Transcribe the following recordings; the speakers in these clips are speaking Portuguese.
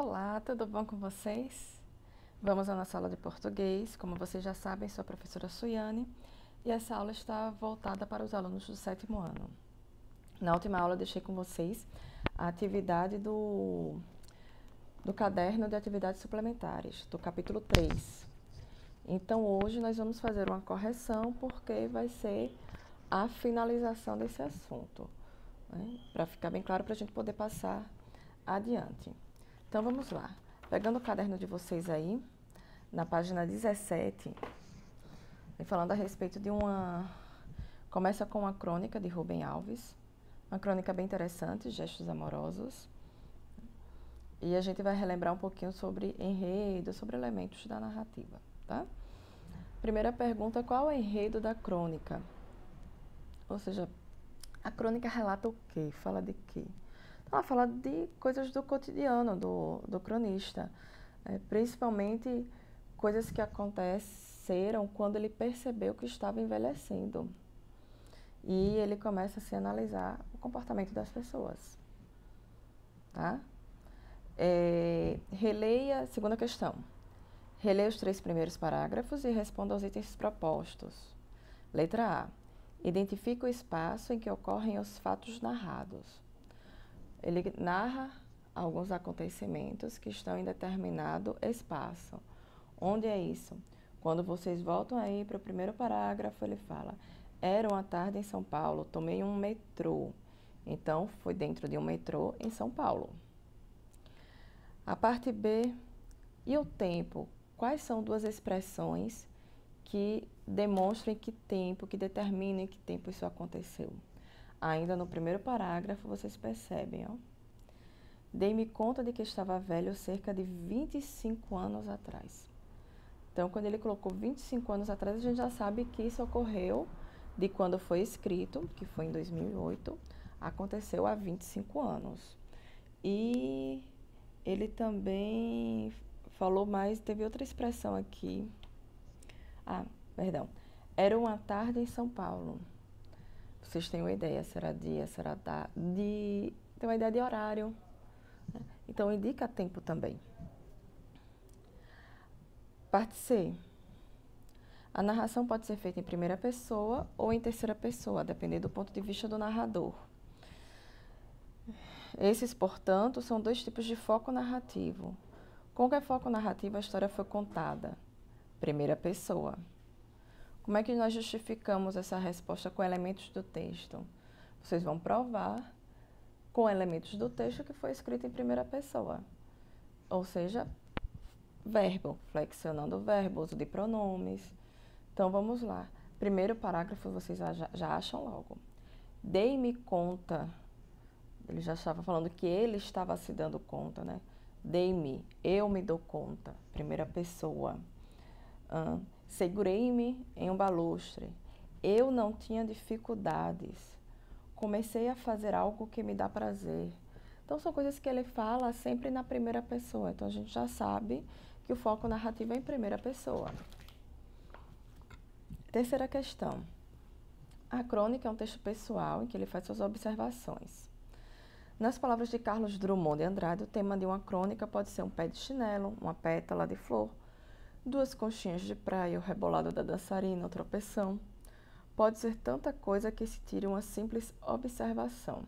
Olá, tudo bom com vocês? Vamos à nossa aula de português. Como vocês já sabem, sou a professora Suiane e essa aula está voltada para os alunos do sétimo ano. Na última aula, eu deixei com vocês a atividade do caderno de atividades suplementares, do capítulo 3. Então, hoje nós vamos fazer uma correção porque vai ser a finalização desse assunto, né? Para ficar bem claro, para a gente poder passar adiante. Então, vamos lá. Pegando o caderno de vocês aí, na página 17, falando a respeito de uma... Começa com uma crônica de Rubem Alves, uma crônica bem interessante, Gestos Amorosos. E a gente vai relembrar um pouquinho sobre enredo, sobre elementos da narrativa, tá? Primeira pergunta, qual é o enredo da crônica? Ou seja, a crônica relata o quê? Fala de quê? Ela fala de coisas do cotidiano do cronista, principalmente coisas que aconteceram quando ele percebeu que estava envelhecendo. E ele começa a se analisar o comportamento das pessoas. Tá? Releia, segunda questão. Releia os 3 primeiros parágrafos e responda aos itens propostos. Letra A. Identifica o espaço em que ocorrem os fatos narrados. Ele narra alguns acontecimentos que estão em determinado espaço. Onde é isso? Quando vocês voltam aí para o primeiro parágrafo, ele fala: era uma tarde em São Paulo, tomei um metrô. Então, foi dentro de um metrô em São Paulo. A parte B, e o tempo? Quais são 2 expressões que demonstram em que tempo, que determinam em que tempo isso aconteceu? Ainda no primeiro parágrafo, vocês percebem, ó. Dei-me conta de que estava velho cerca de 25 anos atrás. Então, quando ele colocou 25 anos atrás, a gente já sabe que isso ocorreu de quando foi escrito, que foi em 2008, aconteceu há 25 anos. E ele também falou mais, teve outra expressão aqui. Era uma tarde em São Paulo. Vocês têm uma ideia, será dia, será tem uma ideia de horário. Então, indica tempo também. Parte C. A narração pode ser feita em primeira pessoa ou em terceira pessoa, dependendo do ponto de vista do narrador. Esses, portanto, são 2 tipos de foco narrativo. Com que foco narrativo a história foi contada? Primeira pessoa. Como é que nós justificamos essa resposta com elementos do texto? Vocês vão provar com elementos do texto que foi escrito em primeira pessoa. Ou seja, verbo, flexionando o verbo, uso de pronomes. Então, vamos lá. Primeiro parágrafo, vocês já acham logo. Dei-me conta. Ele já estava falando que ele estava se dando conta, né? Dei-me, eu me dou conta. Primeira pessoa. Segurei-me em um balustre. Eu não tinha dificuldades. Comecei a fazer algo que me dá prazer. Então, são coisas que ele fala sempre na primeira pessoa. Então, a gente já sabe que o foco narrativo é em primeira pessoa. Terceira questão. A crônica é um texto pessoal em que ele faz suas observações. Nas palavras de Carlos Drummond de Andrade, o tema de uma crônica pode ser um pé de chinelo, uma pétala de flor, 2 conchinhas de praia, o rebolado da dançarina, o tropeção. Pode ser tanta coisa que se tire uma simples observação.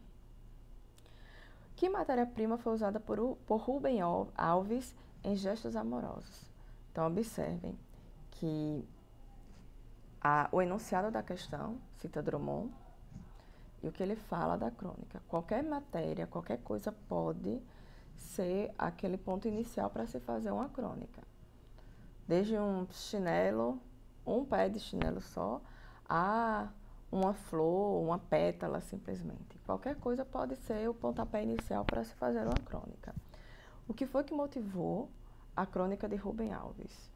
Que matéria-prima foi usada por Rubem Alves em Gestos Amorosos? Então, observem que o enunciado da questão cita Drummond e o que ele fala da crônica. Qualquer matéria, qualquer coisa pode ser aquele ponto inicial para se fazer uma crônica. Desde um chinelo, um pé de chinelo só, a uma flor, uma pétala simplesmente. Qualquer coisa pode ser o pontapé inicial para se fazer uma crônica. O que foi que motivou a crônica de Rubem Alves?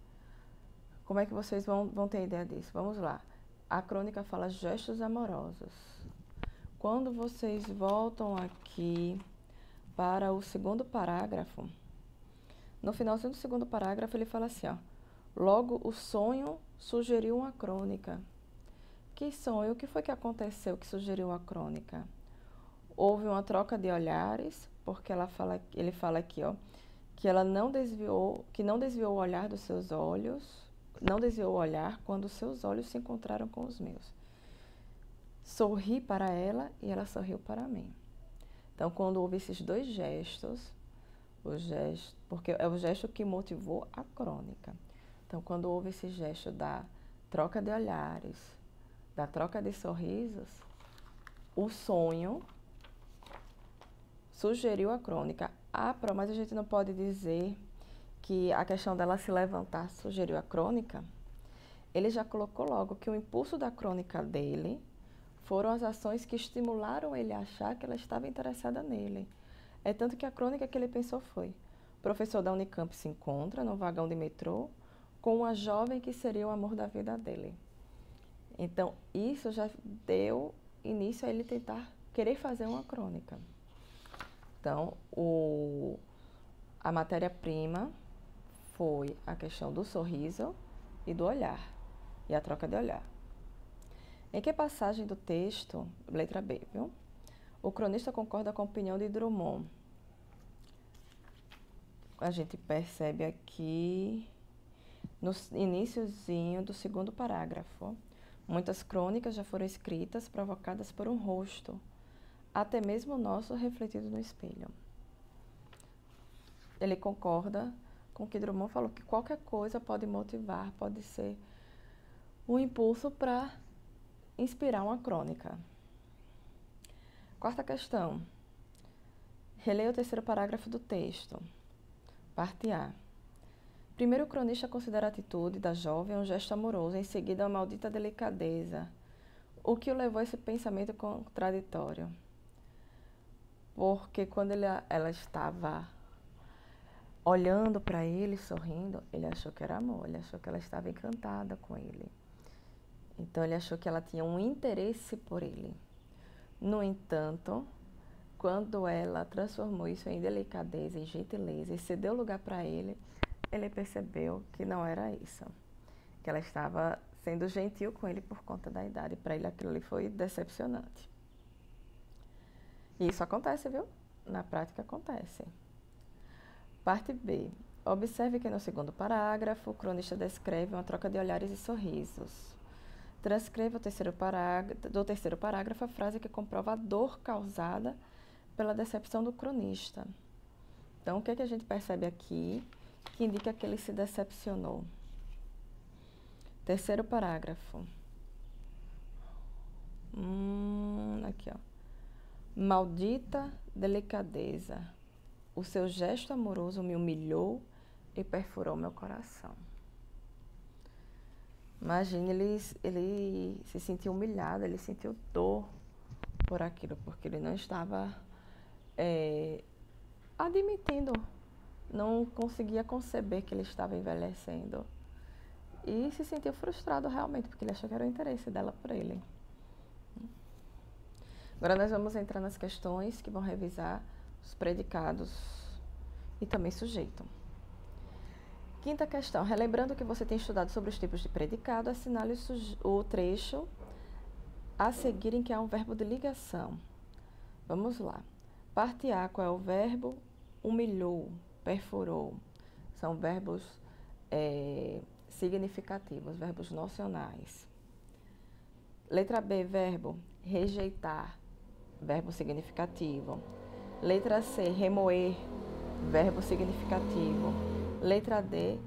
Como é que vocês vão ter ideia disso? Vamos lá. A crônica fala gestos amorosos. Quando vocês voltam aqui para o segundo parágrafo, no finalzinho do segundo parágrafo ele fala assim, ó: logo o sonho sugeriu uma crônica. Que sonho? O que foi que aconteceu que sugeriu a crônica? Houve uma troca de olhares, porque ele fala aqui, ó, que não desviou o olhar dos seus olhos, não desviou o olhar quando seus olhos se encontraram com os meus. Sorri para ela e ela sorriu para mim. Então, quando houve esses dois gestos, porque é o gesto que motivou a crônica. Então, quando houve esse gesto da troca de olhares, da troca de sorrisos, o sonho sugeriu a crônica. Mas a gente não pode dizer que a questão dela se levantar sugeriu a crônica. Ele já colocou logo que o impulso da crônica dele foram as ações que estimularam ele a achar que ela estava interessada nele. É tanto que a crônica que ele pensou foi: o professor da Unicamp se encontra no vagão de metrô com uma jovem que seria o amor da vida dele. Então, isso já deu início a ele querer fazer uma crônica. Então, a matéria-prima foi a questão do sorriso e do olhar, e a troca de olhar. Em que passagem do texto, letra B, viu? O cronista concorda com a opinião de Drummond. A gente percebe aqui no iniciozinho do segundo parágrafo. Muitas crônicas já foram escritas provocadas por um rosto, até mesmo o nosso refletido no espelho. Ele concorda com o que Drummond falou, que qualquer coisa pode motivar, pode ser um impulso para inspirar uma crônica. Quarta questão. Releia o terceiro parágrafo do texto. Parte A. Primeiro, o cronista considera a atitude da jovem um gesto amoroso, em seguida, uma maldita delicadeza. O que o levou a esse pensamento contraditório? Porque quando ela estava olhando para ele, sorrindo, ele achou que era amor, ele achou que ela estava encantada com ele. Então, ele achou que ela tinha um interesse por ele. No entanto, quando ela transformou isso em delicadeza, em gentileza e cedeu lugar para ele percebeu que não era isso. Que ela estava sendo gentil com ele por conta da idade. Para ele, aquilo ali foi decepcionante. E isso acontece, viu? Na prática, acontece. Parte B. Observe que no segundo parágrafo, o cronista descreve uma troca de olhares e sorrisos. Transcreva do terceiro parágrafo a frase que comprova a dor causada pela decepção do cronista. Então, o que a gente percebe aqui que indica que ele se decepcionou? Terceiro parágrafo. Aqui, ó. Maldita delicadeza. O seu gesto amoroso me humilhou e perfurou meu coração. Imagine, ele se sentiu humilhado, ele sentiu dor por aquilo, porque ele não estava admitindo, não conseguia conceber que ele estava envelhecendo. E se sentiu frustrado realmente, porque ele achou que era o interesse dela por ele. Agora nós vamos entrar nas questões que vão revisar os predicados e também sujeito. Quinta questão. Relembrando que você tem estudado sobre os tipos de predicado, assinale o trecho a seguir em que há um verbo de ligação. Vamos lá. Parte A, qual é o verbo? Humilhou, perfurou. São verbos significativos, verbos nocionais. Letra B, verbo rejeitar, verbo significativo. Letra C, remoer, verbo significativo. Letra D,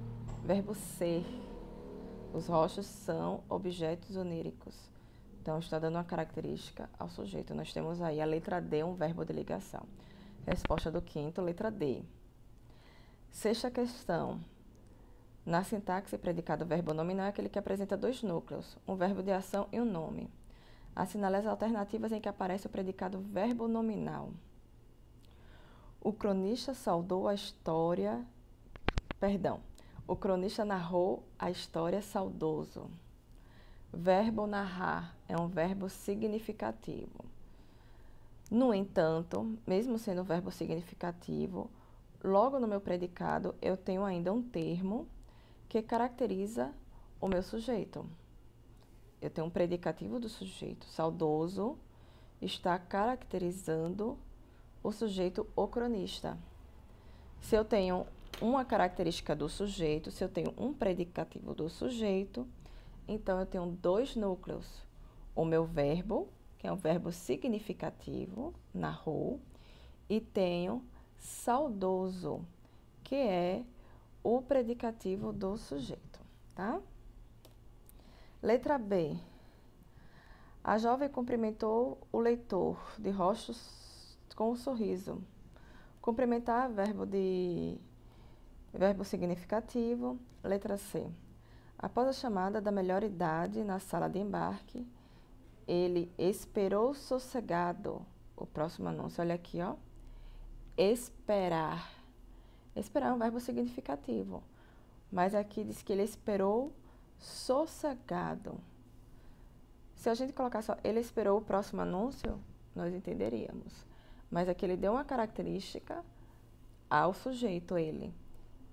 verbo ser. Os rochos são objetos oníricos. Então, está dando uma característica ao sujeito. Nós temos aí a letra D, um verbo de ligação. Resposta do quinto, letra D. Sexta questão. Na sintaxe, predicado verbo nominal é aquele que apresenta dois núcleos, um verbo de ação e um nome. Assinale as alternativas em que aparece o predicado verbo nominal. O cronista saudou a história... O cronista narrou a história saudoso. Verbo narrar é um verbo significativo. No entanto, mesmo sendo um verbo significativo, logo no meu predicado eu tenho ainda um termo que caracteriza o meu sujeito. Eu tenho um predicativo do sujeito. Saudoso está caracterizando o sujeito, o cronista. Se eu tenho uma característica do sujeito, se eu tenho um predicativo do sujeito, então eu tenho dois núcleos. O meu verbo, que é um verbo significativo, narrou, e tenho saudoso, que é o predicativo do sujeito, tá? Letra B. A jovem cumprimentou o leitor de rostos com um sorriso. Cumprimentar, verbo significativo. Letra C. Após a chamada da melhor idade na sala de embarque, ele esperou sossegado. O próximo anúncio, olha aqui, ó. Esperar. Esperar é um verbo significativo, mas aqui diz que ele esperou sossegado. Se a gente colocar só ele esperou o próximo anúncio, nós entenderíamos. Mas aqui ele deu uma característica ao sujeito, ele.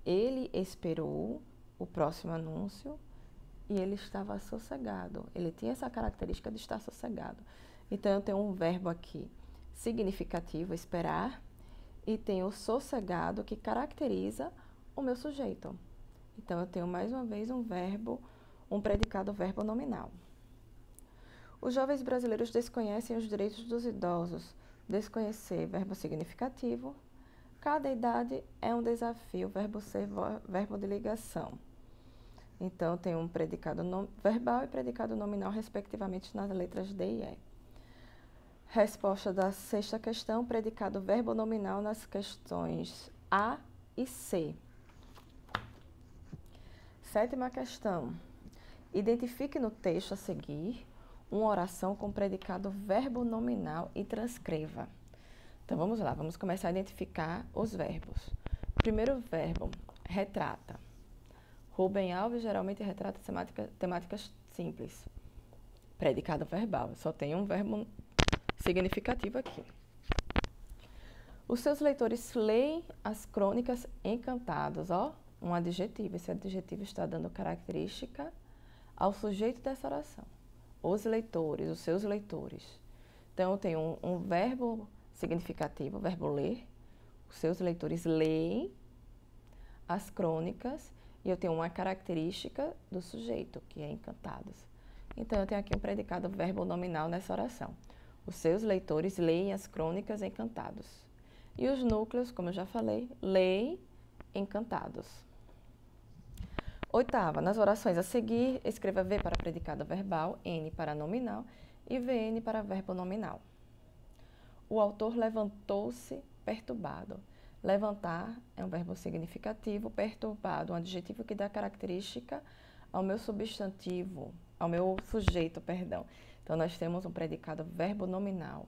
Ele esperou o próximo anúncio e ele estava sossegado. Ele tinha essa característica de estar sossegado. Então, eu tenho um verbo aqui significativo, esperar, e tenho o sossegado, que caracteriza o meu sujeito. Então, eu tenho mais uma vez um predicado verbo nominal. Os jovens brasileiros desconhecem os direitos dos idosos. Desconhecer, verbo significativo. Cada idade é um desafio, verbo ser, verbo de ligação. Então, tem um predicado verbal e predicado nominal, respectivamente, nas letras D e E. Resposta da sexta questão, predicado verbo nominal nas questões A e C. Sétima questão. Identifique no texto a seguir uma oração com predicado verbo nominal e transcreva. Então, vamos lá, vamos começar a identificar os verbos. Primeiro verbo, retrata. Rubem Alves geralmente retrata temáticas simples. Predicado verbal, só tem um verbo significativo aqui. Os seus leitores leem as crônicas encantados, ó, um adjetivo. Esse adjetivo está dando característica ao sujeito dessa oração. Os leitores, os seus leitores. Então, eu tenho um verbo significativo, o verbo ler. Os seus leitores leem as crônicas e eu tenho uma característica do sujeito, que é encantados. Então, eu tenho aqui um predicado verbo nominal nessa oração. Os seus leitores leem as crônicas encantados. E os núcleos, como eu já falei, leem encantados. Oitava, nas orações a seguir, escreva V para predicado verbal, N para nominal e VN para verbo nominal. O autor levantou-se perturbado. Levantar é um verbo significativo, perturbado, um adjetivo que dá característica ao meu substantivo, ao meu sujeito, perdão. Então, nós temos um predicado verbo nominal.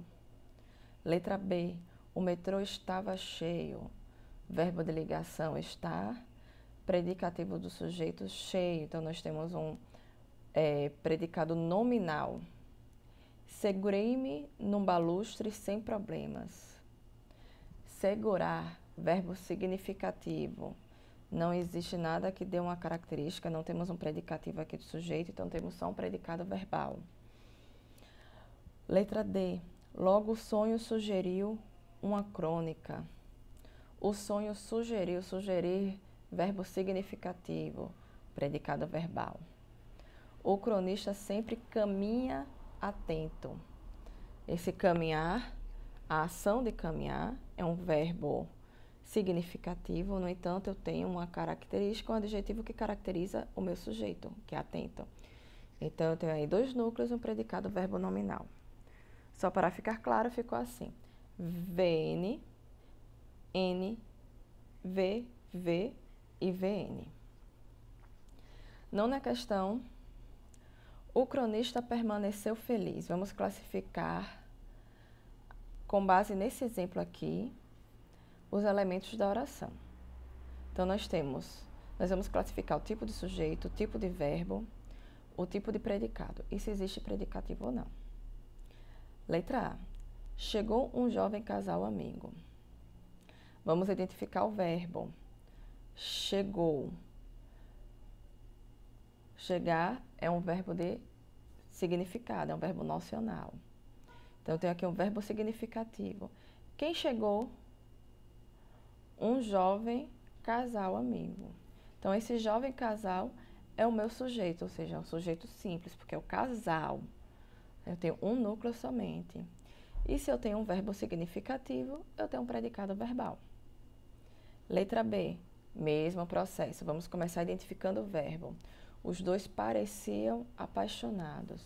Letra B, o metrô estava cheio. Verbo de ligação, estar. Predicativo do sujeito, cheio. Então, nós temos um predicado nominal. Segurei-me num balustre sem problemas. Segurar, verbo significativo. Não existe nada que dê uma característica, não temos um predicativo aqui do sujeito, então temos só um predicado verbal. Letra D. Logo o sonho sugeriu uma crônica. O sonho sugeriu, sugerir, verbo significativo, predicado verbal. O cronista sempre caminha atento. Esse caminhar, a ação de caminhar, é um verbo significativo, no entanto, eu tenho uma característica, um adjetivo que caracteriza o meu sujeito, que é atento. Então, eu tenho aí dois núcleos e um predicado verbo nominal. Só para ficar claro, ficou assim. VN, N, V, V e VN. Nona questão. O cronista permaneceu feliz. Vamos classificar, com base nesse exemplo aqui, os elementos da oração. Então, nós vamos classificar o tipo de sujeito, o tipo de verbo, o tipo de predicado, e se existe predicativo ou não. Letra A. Chegou um jovem casal amigo. Vamos identificar o verbo. Chegou. Chegar é um verbo de significado, é um verbo nocional. Então, eu tenho aqui um verbo significativo. Quem chegou? Um jovem casal amigo. Então, esse jovem casal é o meu sujeito, ou seja, é um sujeito simples, porque é o casal. Eu tenho um núcleo somente. E se eu tenho um verbo significativo, eu tenho um predicado verbal. Letra B, mesmo processo. Vamos começar identificando o verbo. Os dois pareciam apaixonados.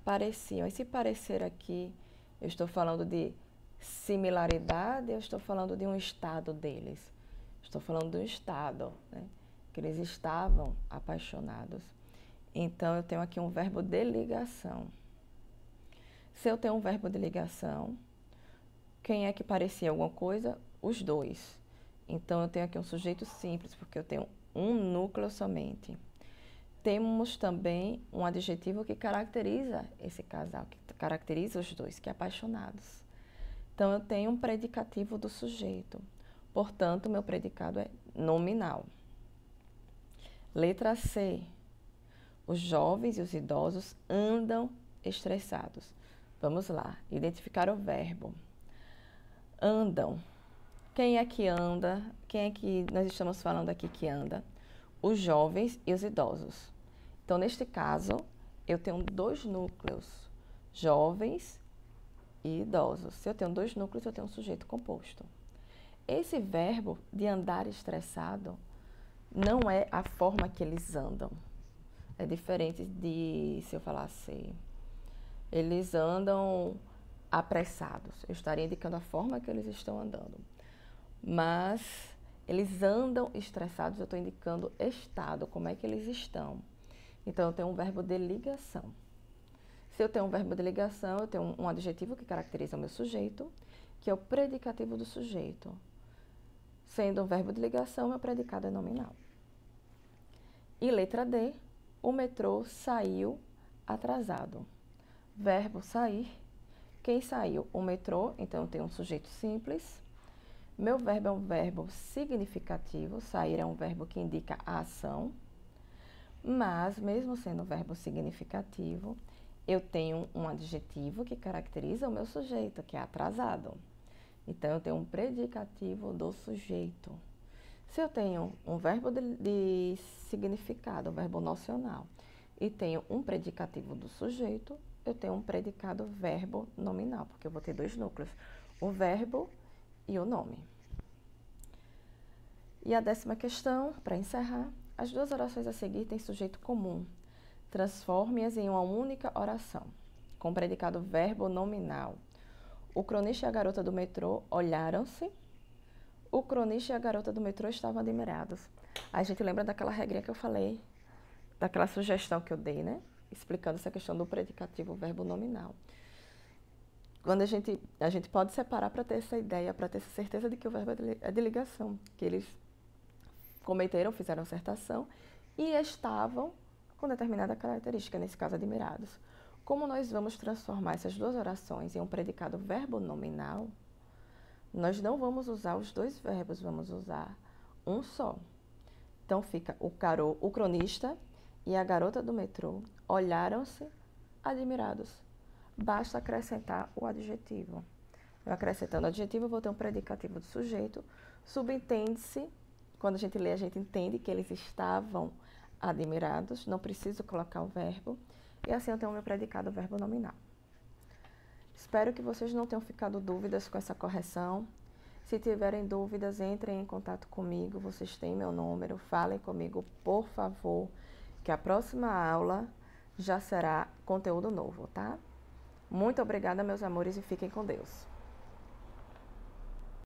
Pareciam. Esse parecer aqui, eu estou falando de similaridade, eu estou falando de um estado deles. Estou falando do estado, né? Que eles estavam apaixonados. Então, eu tenho aqui um verbo de ligação. Se eu tenho um verbo de ligação, quem é que parecia alguma coisa? Os dois. Então, eu tenho aqui um sujeito simples, porque eu tenho um núcleo somente. Temos também um adjetivo que caracteriza esse casal, que caracteriza os dois, que é apaixonados. Então, eu tenho um predicativo do sujeito. Portanto, meu predicado é nominal. Letra C. Os jovens e os idosos andam estressados. Vamos lá, identificar o verbo. Andam. Quem é que anda? Quem é que nós estamos falando aqui que anda? Os jovens e os idosos. Então, neste caso, eu tenho dois núcleos, jovens e idosos. Se eu tenho dois núcleos, eu tenho um sujeito composto. Esse verbo de andar estressado não é a forma que eles andam. É diferente de, se eu falasse, eles andam apressados. Eu estaria indicando a forma que eles estão andando. Mas eles andam estressados, eu estou indicando estado, como é que eles estão. Então, eu tenho um verbo de ligação. Se eu tenho um verbo de ligação, eu tenho um adjetivo que caracteriza o meu sujeito, que é o predicativo do sujeito. Sendo um verbo de ligação, meu predicado é nominal. E letra D, o metrô saiu atrasado. Verbo sair. Quem saiu? O metrô, então eu tenho um sujeito simples. Meu verbo é um verbo significativo, sair é um verbo que indica a ação. Mas, mesmo sendo um verbo significativo, eu tenho um adjetivo que caracteriza o meu sujeito, que é atrasado. Então, eu tenho um predicativo do sujeito. Se eu tenho um verbo de significado, um verbo nocional, e tenho um predicativo do sujeito, eu tenho um predicado verbo nominal, porque eu vou ter dois núcleos, o verbo e o nome. E a 10ª questão, para encerrar, as duas orações a seguir têm sujeito comum. Transforme-as em uma única oração, com predicado verbo nominal. O cronista e a garota do metrô olharam-se. O cronista e a garota do metrô estavam admirados. Aí a gente lembra daquela regrinha que eu falei, daquela sugestão que eu dei, né? Explicando essa questão do predicativo verbo nominal. Quando a gente pode separar para ter essa ideia, para ter essa certeza de que o verbo é de ligação, que eles cometeram, fizeram dissertação e estavam com determinada característica, nesse caso admirados. Como nós vamos transformar essas duas orações em um predicado verbo nominal, nós não vamos usar os dois verbos, vamos usar um só. Então fica o cronista e a garota do metrô olharam-se admirados. Basta acrescentar o adjetivo. Eu acrescentando o adjetivo, eu vou ter um predicativo do sujeito. Subentende-se, quando a gente lê, a gente entende que eles estavam admirados, não preciso colocar o verbo. E assim eu tenho o meu predicado verbo nominal. Espero que vocês não tenham ficado dúvidas com essa correção. Se tiverem dúvidas, entrem em contato comigo, vocês têm meu número, falem comigo, por favor, que a próxima aula já será conteúdo novo, tá? Muito obrigada, meus amores, e fiquem com Deus.